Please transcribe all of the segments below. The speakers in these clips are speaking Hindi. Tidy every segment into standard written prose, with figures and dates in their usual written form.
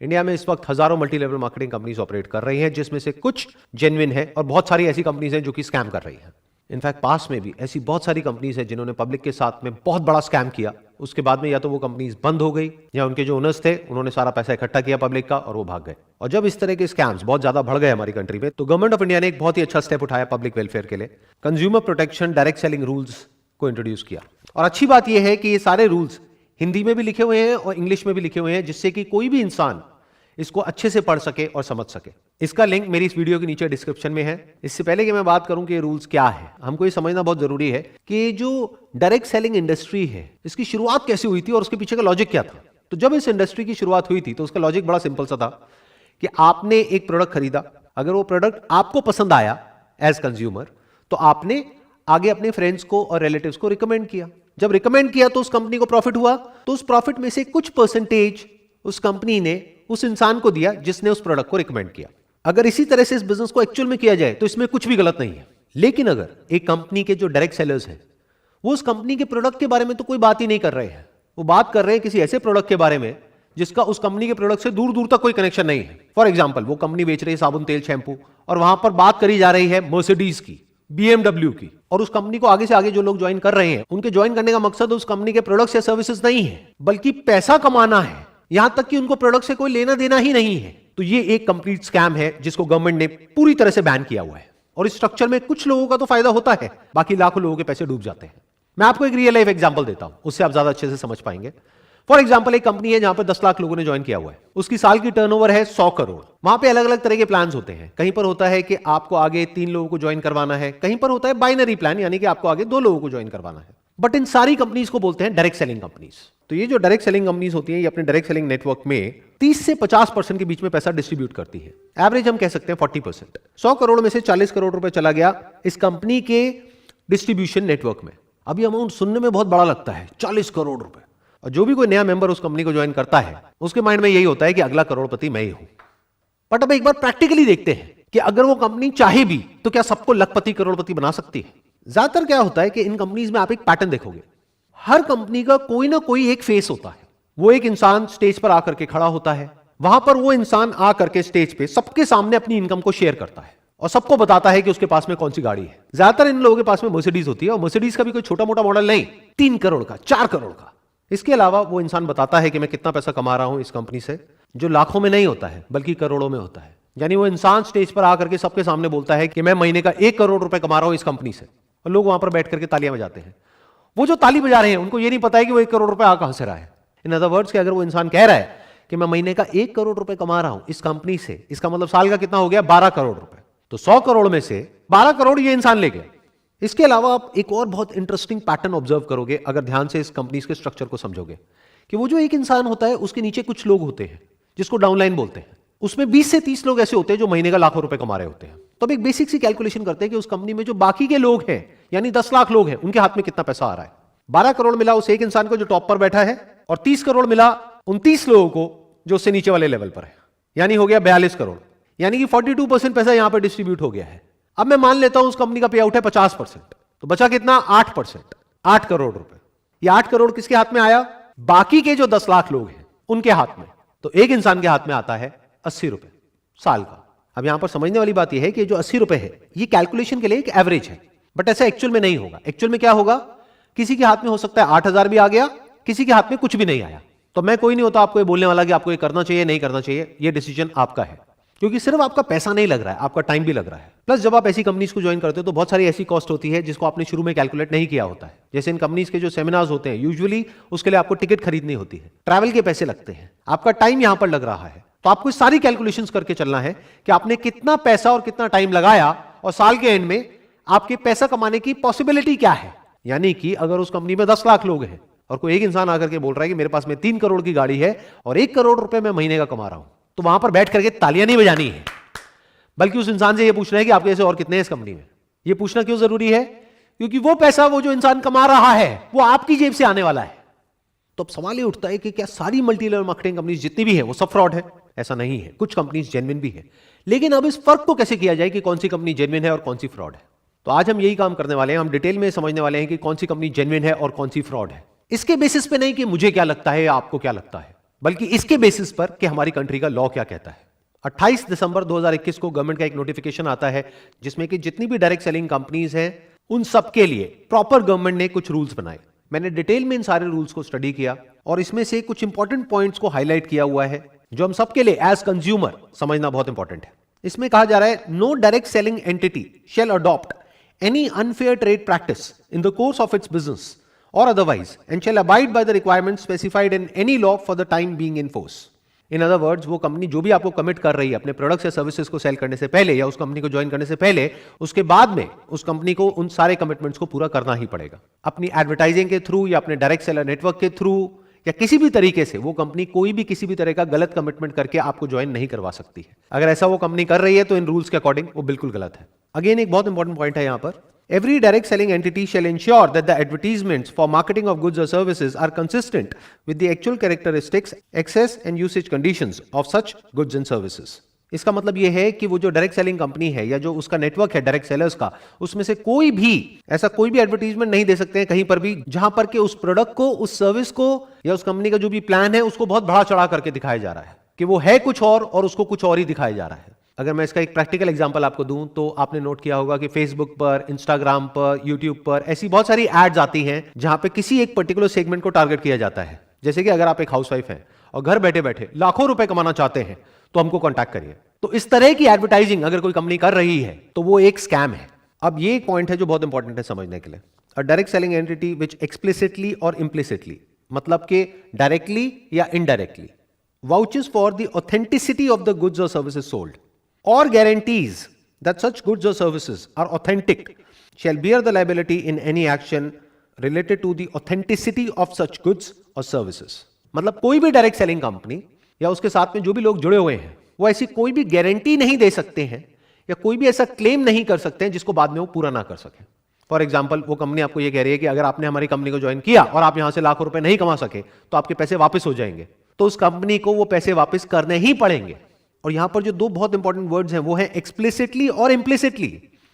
इंडिया में इस वक्त हजारों multi level marketing companies operate कर रही हैं, जिसमें से कुछ जेन्युइन है और बहुत सारी ऐसी कंपनीज हैं जो कि स्कैम कर रही हैं। इनफैक्ट पास में भी ऐसी बहुत सारी कंपनीज हैं जिन्होंने पब्लिक के साथ में बहुत बड़ा स्कैम किया। उसके बाद में या तो वो कंपनीज बंद हो गई या उनके जो ओनर्स थे उन्होंने सारा पैसा इकट्ठा किया पब्लिक का और वो भाग गए। और जब इस तरह के स्कैम्स बहुत ज्यादा बढ़ गए हमारी कंट्री में, तो गवर्नमेंट ऑफ इंडिया ने एक बहुत ही अच्छा स्टेप उठाया पब्लिक वेलफेयर के लिए। Consumer protection direct selling rules को इंट्रोड्यूस किया। और अच्छी बात यह है कि ये सारे रूल्स हिंदी में भी लिखे हुए हैं और इंग्लिश में भी लिखे हुए हैं, जिससे कि कोई भी इंसान इसको अच्छे से पढ़ सके और समझ सके। इसका लिंक मेरी इस वीडियो के नीचे डिस्क्रिप्शन में है। इससे पहले कि मैं बात करूं कि ये रूल्स क्या है, हमको ये समझना बहुत जरूरी है कि जो डायरेक्ट सेलिंग इंडस्ट्री है इसकी शुरुआत कैसे हुई थी और उसके पीछे का लॉजिक क्या था। तो जब इस इंडस्ट्री की शुरुआत हुई थी तो उसका लॉजिक बड़ा सिंपल सा था कि आपने एक प्रोडक्ट खरीदा, अगर वो प्रोडक्ट आपको पसंद आया एज कंज्यूमर, तो आपने आगे अपने फ्रेंड्स को और रिलेटिव्स को रिकमेंड किया। जब रिकमेंड किया तो उस कंपनी को प्रॉफिट हुआ, तो उस प्रॉफिट में से कुछ परसेंटेज उस कंपनी ने उस इंसान को दिया जिसने उस प्रोडक्ट को रिकमेंड किया। अगर इसी तरह से इस बिजनेस को एक्चुअल में किया जाए तो इसमें कुछ भी गलत नहीं है। लेकिन अगर एक कंपनी के जो डायरेक्ट सेलर्स हैं वो उस कंपनी के प्रोडक्ट के बारे में तो कोई बात ही नहीं कर रहे हैं, वो बात कर रहे हैं किसी ऐसे प्रोडक्ट के बारे में जिसका उस कंपनी के प्रोडक्ट से दूर दूर तक कोई कनेक्शन नहीं है। फॉर एग्जाम्पल, वो कंपनी बेच रही है साबुन, तेल, शैंपू, और वहां पर बात करी जा रही है मर्सिडीज की, BMW की, और उस कंपनी को आगे से आगे जो लोग ज्वाइन कर रहे हैं उनके ज्वाइन करने का मकसद उस कंपनी के प्रोडक्ट्स या सर्विसेज नहीं है, बल्कि पैसा कमाना है। यहां तक कि उनको प्रोडक्ट से कोई लेना देना ही नहीं है। तो ये एक कंप्लीट स्कैम है जिसको गवर्नमेंट ने पूरी तरह से बैन किया हुआ है। और इस स्ट्रक्चर में कुछ लोगों का तो फायदा होता है, बाकी लाखों लोगों के पैसे डूब जाते हैं। मैं आपको एक रियल लाइफ एग्जांपल देता हूं, उससे आप ज्यादा अच्छे से समझ पाएंगे। फॉर एग्जाम्पल, एक कंपनी है जहां पर 10 लाख लोगों ने ज्वाइन किया हुआ है, उसकी साल की टर्नओवर है 100 करोड़। वहां पे अलग अलग तरह के प्लान होते हैं। कहीं पर होता है कि आपको आगे 3 लोगों को ज्वाइन करवाना है, कहीं पर होता है बाइनरी प्लान, यानी कि आपको आगे 2 लोगों को ज्वाइन करवाना है। बट इन सारी कंपनीज को बोलते हैं डायरेक्ट सेलिंग कंपनीज। तो ये जो डायरेक्ट सेलिंग कंपनीज होती हैं, ये अपने डायरेक्ट सेलिंग नेटवर्क में 30 से 50% के बीच में पैसा डिस्ट्रीब्यूट करती है। एवरेज हम कह सकते हैं 40%। 100 करोड़ में से 40 करोड़ रुपए चला गया इस कंपनी के डिस्ट्रीब्यूशन नेटवर्क में। अभी अमाउंट सुनने में बहुत बड़ा लगता है, 40 करोड़ रुपए। और जो भी कोई नया मेंबर उस कंपनी को ज्वाइन करता है उसके माइंड में यही होता है कि अगला करोड़पति मैं ही हूं। बट अब एक बार प्रैक्टिकली देखते हैं कि अगर वो कंपनी चाहे भी तो क्या सबको लखपति करोड़पति बना सकती है। ज्यादातर क्या होता है कि इन कंपनीज में आप एक पैटर्न देखोगे, हर कंपनी का कोई ना कोई एक फेस होता है। वो एक इंसान स्टेज पर आकर के खड़ा होता है, वहां पर वो इंसान आकर के स्टेज पे सबके सामने अपनी इनकम को शेयर करता है और सबको बताता है कि उसके पास में कौन सी गाड़ी है। ज्यादातर इन लोगों के पास में मर्सिडीज होती है, और मर्सिडीज का भी कोई छोटा मोटा मॉडल नहीं, 3 करोड़ का, 4 करोड़ का। इसके अलावा वो इंसान बताता है कि मैं कितना पैसा कमा रहा हूं इस कंपनी से, जो लाखों में नहीं होता है बल्कि करोड़ों में होता है। यानी वो इंसान स्टेज पर आकर के सबके सामने बोलता है कि मैं महीने का 1 करोड़ रुपए कमा रहा हूं इस कंपनी से, और लोग वहां पर बैठ करके तालियां बजाते हैं। वो जो ताली बजा रहे हैं उनको ये नहीं पता है कि वो 1 करोड़ रुपए आ कहां से रहा है। इन अदर वर्ड्स, अगर वो इंसान कह रहा है कि मैं महीने का 1 करोड़ रुपए कमा रहा हूं इस कंपनी से, इसका मतलब साल का कितना हो गया, 12 करोड़ रुपए। तो 100 करोड़ में से 12 करोड़ ये इंसान ले गया। इसके अलावा आप एक और बहुत इंटरेस्टिंग पैटर्न ऑब्जर्व करोगे अगर ध्यान से इस कंपनी के स्ट्रक्चर को समझोगे, कि वो जो एक इंसान होता है उसके नीचे कुछ लोग होते हैं जिसको डाउनलाइन बोलते हैं। उसमें 20 से 30 लोग ऐसे होते हैं जो महीने का लाखों रुपए कमा रहे होते हैं। तो अब एक बेसिक सी कैलकुलेशन करते हैं कि उस कंपनी में जो बाकी के लोग हैं, यानी 10 लाख लोग हैं, उनके हाथ में कितना पैसा आ रहा है। 12 करोड़ मिला उस एक इंसान को जो टॉप पर बैठा है, और 30 करोड़ मिला 29 लोगों को जो उससे नीचे वाले लेवल पर है, यानी हो गया 42 करोड़। यानी कि 42% पैसा यहां पर डिस्ट्रीब्यूट हो गया है। अब मैं मान लेता हूं उस कंपनी का पे आउट है 50%, तो बचा कितना, 8%, 8 करोड़ रुपए। ये 8 करोड़ किसके हाथ में आया, बाकी के जो 10 लाख लोग हैं उनके हाथ में। तो एक इंसान के हाथ में आता है 80 रुपए साल का। अब यहां पर समझने वाली बात यह है कि जो 80 रुपए है ये कैलकुलेशन के लिए एक एवरेज है, बट ऐसा एक्चुअल में नहीं होगा। एक्चुअल में क्या होगा, किसी के हाथ में हो सकता है 8,000 भी आ गया, किसी के हाथ में कुछ भी नहीं आया। तो मैं कोई नहीं होता आपको ये बोलने वाला कि आपको ये करना चाहिए नहीं करना चाहिए, ये डिसीजन आपका है, क्योंकि सिर्फ आपका पैसा नहीं लग रहा है, आपका टाइम भी लग रहा है। प्लस जब आप ऐसी कंपनीज को ज्वाइन करते हो तो बहुत सारी ऐसी कॉस्ट होती है जिसको आपने शुरू में कैलकुलेट नहीं किया होता है। जैसे इन कंपनीज के जो सेमिनार्स होते हैं, यूजुअली उसके लिए आपको टिकट खरीदनी होती है, ट्रैवल के पैसे लगते हैं, आपका टाइम यहां पर लग रहा है। तो आपको सारी कैलकुलेशंस करके चलना है कि आपने कितना पैसा और कितना टाइम लगाया, और साल के एंड में आपके पैसा कमाने की पॉसिबिलिटी क्या है। यानी कि अगर उस कंपनी में 10 लाख लोग हैं और कोई एक इंसान आकर के बोल रहा है कि मेरे पास में 3 करोड़ की गाड़ी है और 1 करोड़ रुपए मैं महीने का कमा रहा हूं, तो वहां पर बैठ करके तालियां नहीं बजानी है, बल्कि उस इंसान से यह पूछना है कि आपके ऐसे और कितने हैं इस कंपनी में। यह पूछना क्यों जरूरी है, क्योंकि वो पैसा वो जो इंसान कमा रहा है वो आपकी जेब से आने वाला है। तो अब सवाल ये उठता है कि क्या सारी मल्टी लेवल मार्केटिंग कंपनीज जितनी भी है वो सब फ्रॉड है? ऐसा नहीं है, कुछ कंपनीज जेन्युइन भी है। लेकिन अब इस फर्क को कैसे किया जाए कि कौन सी कंपनी जेन्युइन है और कौन सी फ्रॉड है। तो आज हम यही काम करने वाले हैं, हम डिटेल में समझने वाले हैं कि कौन सी कंपनी जेन्युइन है और कौन सी फ्रॉड है। इसके बेसिस पे नहीं कि मुझे क्या लगता है या आपको क्या लगता है, बल्कि इसके बेसिस पर कि हमारी कंट्री का लॉ क्या कहता है। 28 दिसंबर 2021 को गवर्नमेंट का एक नोटिफिकेशन आता है जिसमें कि जितनी भी डायरेक्ट सेलिंग कंपनीज हैं उन सब के लिए प्रॉपर गवर्नमेंट ने कुछ रूल्स बनाए। मैंने डिटेल में इन सारे रूल्स को स्टडी किया और इसमें से कुछ इंपॉर्टेंट पॉइंट्स को हाईलाइट किया हुआ है जो हम सबके लिए एज कंज्यूमर समझना बहुत इंपॉर्टेंट है। इसमें कहा जा रहा है, no direct selling entity shall adopt any unfair trade practice in the course of its business or otherwise and shall abide by the requirements specified in any law for the time being in force. In other words, वो कंपनी जो भी आपको कमिट कर रही है अपने प्रोडक्ट्स या सर्विसेज को सेल करने से पहले या उस कंपनी को ज्वाइन करने से पहले, उसके बाद में उस कंपनी को उन सारे कमिटमेंट्स को पूरा करना ही पड़ेगा। अपनी एडवर्टाइजिंग के थ्रू या अपने डायरेक्ट सेलर नेटवर्क के थ्रू या किसी भी तरीके से वो कंपनी कोई भी किसी भी तरह का गलत कमिटमेंट करके आपको ज्वाइन नहीं करवा सकती है। अगर ऐसा वो कंपनी कर रही है तो इन रूल्स के अकॉर्डिंग वो बिल्कुल गलत है। अगेन एक बहुत इंपॉर्टेंट पॉइंट है यहां पर, every direct selling entity shall ensure that the advertisements for marketing of goods or services are consistent with the actual characteristics, access and usage conditions of such goods and services. इसका मतलब यह है कि वो जो डायरेक्ट सेलिंग कंपनी है या जो उसका नेटवर्क है डायरेक्ट सेलर्स का, उसमें से कोई भी ऐसा कोई भी एडवर्टीजमेंट नहीं दे सकते हैं कहीं पर भी जहां पर कि उस प्रोडक्ट को, उस सर्विस को या उस कंपनी का जो भी प्लान है उसको बहुत बढ़ा चढ़ा करके दिखाया जा रहा है कि वो है कुछ और उसको कुछ और ही दिखाया जा रहा है। अगर मैं इसका एक प्रैक्टिकल एग्जांपल आपको दूं तो आपने नोट किया होगा कि फेसबुक पर, इंस्टाग्राम पर, यूट्यूब पर ऐसी बहुत सारी एड्स आती हैं जहां पे किसी एक पर्टिकुलर सेगमेंट को टारगेट किया जाता है। जैसे कि अगर आप एक हाउसवाइफ हैं और घर बैठे बैठे लाखों रुपए कमाना चाहते हैं तो हमको कॉन्टैक्ट करिए। तो इस तरह की एडवर्टाइजिंग अगर कोई कंपनी कर रही है तो वो एक स्कैम है। अब ये एक पॉइंट है जो बहुत इंपॉर्टेंट है समझने के लिए। A direct selling entity which explicitly और इम्प्लिसिटली, मतलब कि डायरेक्टली या indirectly, vouches for the authenticity of the goods और services sold or guarantees that such goods or services are authentic shall bear the liability in any action related to the authenticity of such goods or services. मतलब कोई भी डायरेक्ट सेलिंग कंपनी या उसके साथ में जो भी लोग जुड़े हुए हैं वो ऐसी कोई भी गारंटी नहीं दे सकते हैं या कोई भी ऐसा क्लेम नहीं कर सकते हैं जिसको बाद में वो पूरा ना कर सके। फॉर एग्जाम्पल, वो कंपनी आपको ये कह रही है कि अगर आपने हमारी कंपनी को ज्वाइन किया और आप यहां से लाखों रुपए नहीं कमा सके तो आपके पैसे वापस हो जाएंगे, तो उस कंपनी को वो पैसे वापस करने ही पड़ेंगे। और यहां पर जो दो बहुत इंपॉर्टेंट वर्ड्स हैं वो हैं एक्सप्लिसिटली और इम्प्लिसिटली,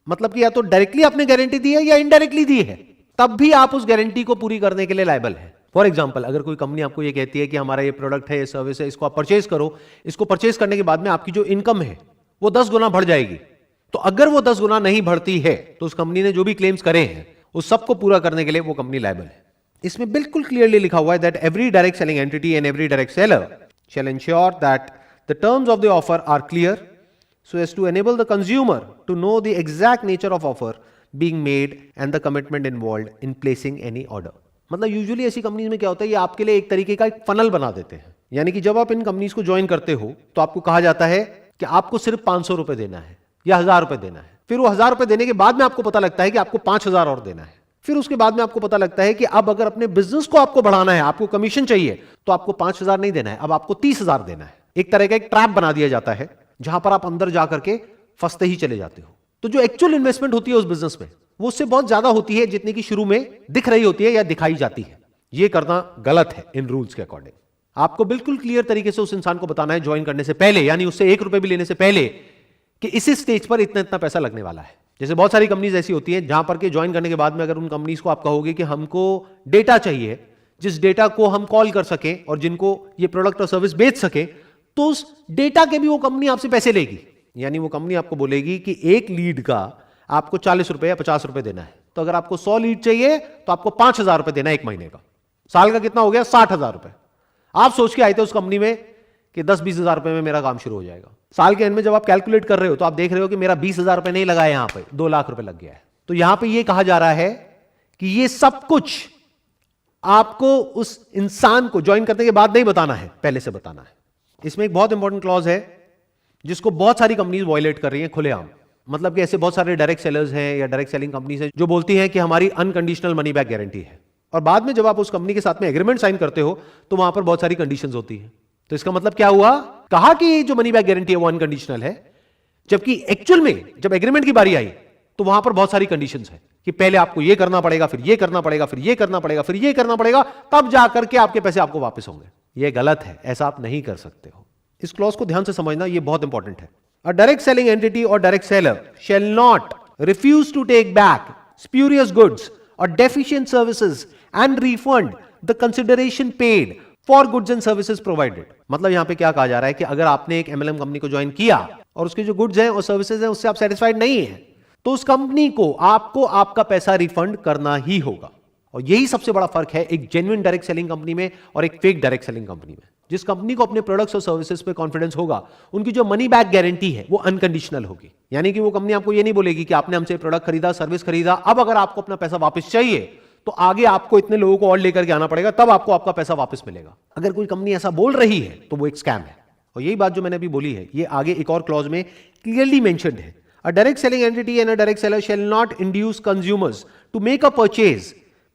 मतलब कि या तो डायरेक्टली आपने गारंटी दी है या इनडायरेक्टली दी है, तब भी आप उस गारंटी को पूरी करने के लिए लायबल है। फॉर एग्जांपल, अगर कोई कंपनी आपको ये कहती है कि हमारा ये प्रोडक्ट है, ये सर्विस है, इसको आप परचेज करो, इसको परचेज करने के बाद में आपकी जो इनकम है वो 10 गुना बढ़ जाएगी, तो अगर वो 10 गुना नहीं बढ़ती है तो उस कंपनी ने जो भी क्लेम्स करे हैं उस सबको पूरा करने के लिए वो कंपनी लायबल है। इसमें बिल्कुल क्लियरली लिखा हुआ है that every direct selling entity and every direct seller shall ensure that the terms of the offer are clear so as to enable the consumer to know the exact nature of offer being made and the commitment involved in placing any order. मतलब यूजुअली ऐसी कंपनीज में क्या होता है, ये आपके लिए एक तरीके का एक फनल बना देते हैं। यानी कि जब आप इन कंपनीज को ज्वाइन करते हो तो आपको कहा जाता है कि आपको सिर्फ 500 रुपए देना है या 1000 रुपए देना है। फिर वो 1000 रुपए देने के बाद में आपको पता लगता है कि आपको 5000 और देना है। फिर उसके बाद में आपको पता लगता है कि अब अगर अपने बिजनेस को आपको बढ़ाना है, आपको कमीशन चाहिए, तो आपको 5000 नहीं देना है, अब आपको 30000 देना है। एक तरह का एक ट्रैप बना दिया जाता है जहां पर आप अंदर जाकर के फंसते ही चले जाते हो। तो जो एक्चुअल इन्वेस्टमेंट होती है उस बिजनेस में वो उससे बहुत ज्यादा होती है जितनी की शुरू में दिख रही होती है या दिखाई जाती है। यह करना गलत है इन रूल्स के अकॉर्डिंग। आपको बिल्कुल क्लियर तरीके से उस इंसान को बताना है ज्वाइन करने से पहले, यानी उससे 1 रुपए भी लेने से पहले, कि इस स्टेज पर इतना इतना पैसा लगने वाला है। जैसे बहुत सारी कंपनीज ऐसी होती हैं जहां पर के ज्वाइन करने के बाद में अगर उन कंपनीज को आप कहोगे कि हमको डेटा चाहिए, जिस डेटा को हम कॉल कर सके और जिनको ये प्रोडक्ट और सर्विस बेच सके, तो उस डेटा के भी वो कंपनी आपसे पैसे लेगी। यानी वो कंपनी आपको बोलेगी कि एक लीड का आपको 40 रुपए या 50 रुपए देना है, तो अगर आपको 100 लीड चाहिए तो आपको 5000 रुपए देना है एक महीने का। साल का कितना हो गया? 60,000 रुपए। आप सोच के आए थे उस कंपनी में कि 10-20 हजार रुपए में मेरा काम शुरू हो जाएगा। साल के एंड में जब आप कैलकुलेट कर रहे हो तो आप देख रहे हो कि मेरा 20,000 रुपए नहीं लगा है, यहां पे 2 लाख रुपए लग गया है। तो यहां पे ये कहा जा रहा है कि ये सब कुछ आपको उस इंसान को ज्वाइन करने के बाद नहीं बताना है, पहले से बताना है। इसमें एक बहुत इंपॉर्टेंट क्लॉज है जिसको बहुत सारी कंपनीज वायलेट कर रही हैं खुलेआम। मतलब कि ऐसे बहुत सारे डायरेक्ट सेलर्स हैं या डायरेक्ट सेलिंग कंपनीज हैं जो बोलती हैं कि हमारी अनकंडीशनल मनी बैक गारंटी है, और बाद में जब आप उस कंपनी के साथ में एग्रीमेंट साइन करते हो तो वहां पर बहुत सारी कंडीशंस होती हैं। तो इसका मतलब क्या हुआ? कहा कि जो मनी बैक गारंटी है वो अनकंडीशनल है, जबकि एक्चुअल में जब एग्रीमेंट की बारी आई तो वहां पर बहुत सारी कंडीशंस है कि पहले आपको ये करना पड़ेगा, फिर ये करना पड़ेगा, फिर ये करना पड़ेगा, फिर ये करना पड़ेगा, तब जाकर के आपके पैसे आपको वापस होंगे। ये गलत है, ऐसा आप नहीं कर सकते हो। इस क्लॉज को ध्यान से समझना, ये बहुत इंपॉर्टेंट है। अ डायरेक्ट सेलिंग एंटिटी और direct seller shall not refuse to take back spurious goods और deficient services and refund the consideration paid for goods and services provided. मतलब यहां पे क्या कहा जा रहा है कि अगर आपने एक एमएलएम कंपनी को ज्वाइन किया और उसके जो गुड्स हैं और सर्विसेज हैं उससे आप सेटिस्फाइड नहीं है, तो उस कंपनी को आपको आपका पैसा रिफंड करना ही होगा। और यही सबसे बड़ा फर्क है एक जेन्युइन डायरेक्ट सेलिंग कंपनी में और एक फेक डायरेक्ट सेलिंग कंपनी में। जिस कंपनी को अपने प्रोडक्ट्स और सर्विसेज पे कॉन्फिडेंस होगा, उनकी जो मनी बैक गारंटी है वो अनकंडीशनल होगी। यानी कि वो कंपनी आपको ये नहीं बोलेगी कि आपने हमसे प्रोडक्ट खरीदा, सर्विस खरीदा, अब अगर आपको अपना पैसा वापस चाहिए तो आगे आपको इतने लोगों को और लेकर के आना पड़ेगा, तब आपको आपका पैसा वापस मिलेगा। अगर कोई कंपनी ऐसा बोल रही है तो वो एक स्कैम है। और यही बात जो मैंने अभी बोली है, ये आगे एक और क्लॉज में क्लियरली मेंशन्ड है। A direct selling entity and a direct seller shall not induce consumers to make a purchase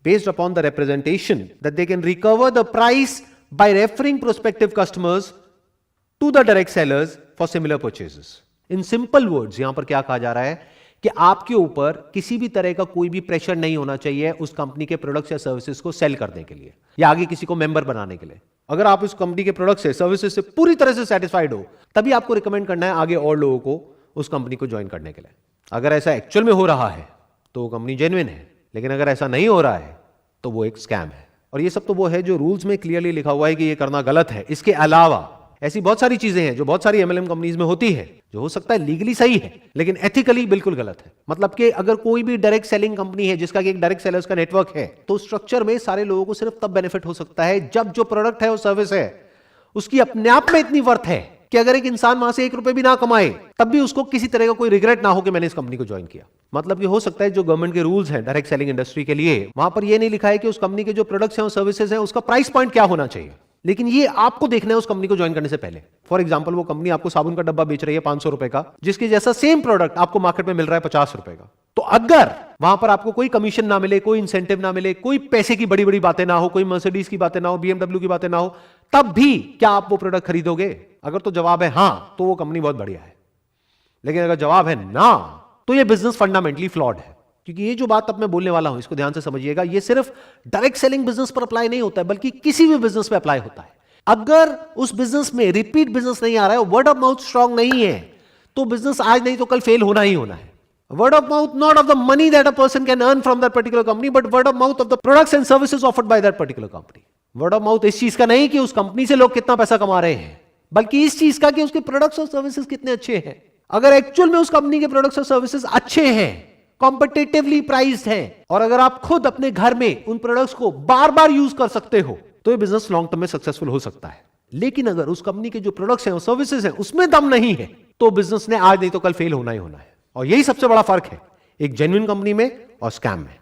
based upon the representation that they can recover the price by referring prospective customers to the direct sellers for similar purchases. In simple words, यहां पर क्या कहा जा रहा है कि आपके ऊपर किसी भी तरह का कोई भी प्रेशर नहीं होना चाहिए उस कंपनी के प्रोडक्ट्स या सर्विसेज को सेल करने के लिए या आगे किसी को मेंबर बनाने के लिए। अगर आप उस कंपनी के प्रोडक्ट्स से, सर्विसेज से पूरी तरह से सेटिस्फाइड हो, तभी आपको रिकमेंड करना है आगे और लोगों को उस कंपनी को ज्वाइन करने के लिए। अगर ऐसा एक्चुअल में हो रहा है तो वो कंपनी जेन्युइन है, लेकिन अगर ऐसा नहीं हो रहा है तो वो एक स्कैम है। और ये सब तो वो है जो रूल्स में क्लियरली लिखा हुआ है कि ये करना गलत है। इसके अलावा ऐसी बहुत सारी चीजें हैं जो बहुत सारी एमएलएम कंपनीज में होती है, जो हो सकता है लीगली सही है लेकिन एथिकली बिल्कुल गलत है। मतलब कि अगर कोई भी डायरेक्ट सेलिंग कंपनी है जिसका एक डायरेक्ट सेलर्स का नेटवर्क है, तो स्ट्रक्चर में सारे लोगों को सिर्फ तब बेनिफिट हो सकता है जब जो प्रोडक्ट है और सर्विस है उसकी अपने आप में इतनी वर्थ है कि अगर एक इंसान वहां से 1 रुपए भी ना कमाए तब भी उसको किसी तरह का कोई रिग्रेट ना हो कि मैंने इस कंपनी को ज्वाइन किया। मतलब कि हो सकता है जो गवर्नमेंट के रूल्स हैं डायरेक्ट सेलिंग इंडस्ट्री के लिए, वहां पर यह नहीं लिखा है कि उस कंपनी के जो प्रोडक्ट्स हैं और सर्विसेज हैं उसका प्राइस पॉइंट क्या होना चाहिए, लेकिन ये आपको देखना है उस कंपनी को ज्वाइन करने से पहले। फॉर एग्जांपल, वो कंपनी आपको साबुन का डब्बा बेच रही है 500 रुपए का, जिसके जैसा सेम प्रोडक्ट आपको मार्केट में मिल रहा है 50 रुपए का। तो अगर वहां पर आपको कोई कमीशन ना मिले, कोई इंसेंटिव ना मिले, कोई पैसे की बड़ी बड़ी बातें ना हो, कोई मर्सिडीज की बातें ना हो, BMW की बातें ना हो, तब भी क्या आप वो प्रोडक्ट खरीदोगे? अगर तो जवाब है हां, तो वो कंपनी बहुत बढ़िया है। लेकिन अगर जवाब है ना, तो ये बिजनेस फंडामेंटली फ्लॉड है। क्योंकि ये जो बात अब मैं बोलने वाला हूं, इसको ध्यान से समझिएगा, ये सिर्फ डायरेक्ट सेलिंग बिजनेस पर अप्लाई नहीं होता है, बल्कि किसी भी बिजनेस पे अप्लाई होता है। अगर उस बिजनेस में रिपीट बिजनेस नहीं आ रहा है, वर्ड ऑफ माउथ स्ट्रांग नहीं है, तो बिजनेस आज नहीं तो कल फेल होना ही होना है। Word of mouth, not of the money that a person can earn from that particular company, but word of mouth of the products and services offered by that particular company. Word of mouth इस चीज का नहीं कि उस कंपनी से लोग कितना पैसा कमा रहे हैं, बल्कि इस चीज का कि उसके प्रोडक्ट्स और सर्विसेज कितने अच्छे हैं। अगर एक्चुअल में उस कंपनी के प्रोडक्ट्स और सर्विसेज अच्छे हैं, कॉम्पिटिटिवली प्राइस्ड हैं, और अगर आप खुद अपने घर में उन प्रोडक्ट्स को बार बार यूज कर सकते हो, तो ये बिजनेस लॉन्ग टर्म में सक्सेसफुल हो सकता है। लेकिन अगर उस कंपनी के जो प्रोडक्ट्स हैं और सर्विसेज हैं उसमें दम नहीं है, तो बिजनेस ने आज नहीं तो कल फेल होना ही होना है। और यही सबसे बड़ा फर्क है एक जेन्युइन कंपनी में और स्कैम में।